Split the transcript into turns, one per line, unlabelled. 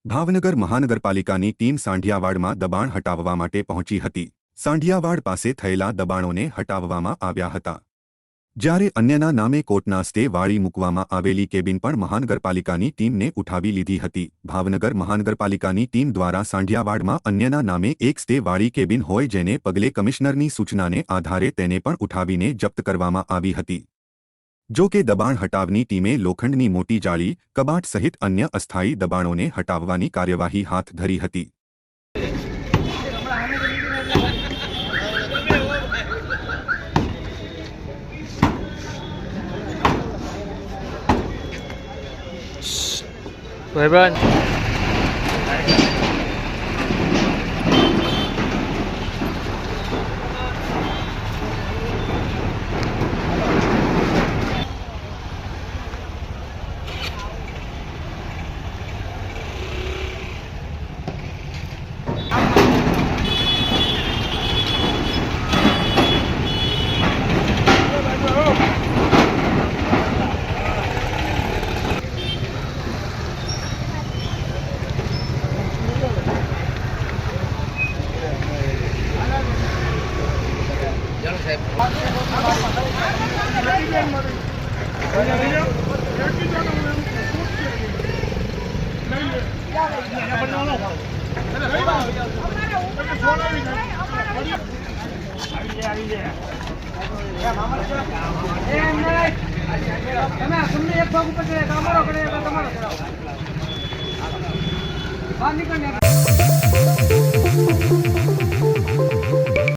ભાવનગર મહાનગરપાલિકાની ટીમ સાંઢિયાવાડમાં દબાણ હટાવવા માટે પહોંચી હતી। સાંઢિયાવાડ પાસે થયેલા દબાણોને હટાવવામાં આવ્યા હતા, જ્યારે અન્યના નામે કોર્ટના સ્ટે વાળી મૂકવામાં આવેલી કેબિન પણ મહાનગરપાલિકાની ટીમને ઉઠાવી લીધી હતી। ભાવનગર મહાનગરપાલિકાની ટીમ દ્વારા સાંઢિયાવાડમાં અન્યના નામે એક સ્ટે વાળી કેબિન હોય, જેને પગલે કમિશનરની સૂચનાને આધારે તેને પણ ઉઠાવીને જપ્ત કરવામાં આવી હતી। જો કે દબાણ હટાવની ટીમે લોખંડની મોટી જાળી, કબાટ સહિત અન્ય અસ્થાયી દબાણોને હટાવવાની કાર્યવાહી હાથ ધરી હતી।
बाहर निकल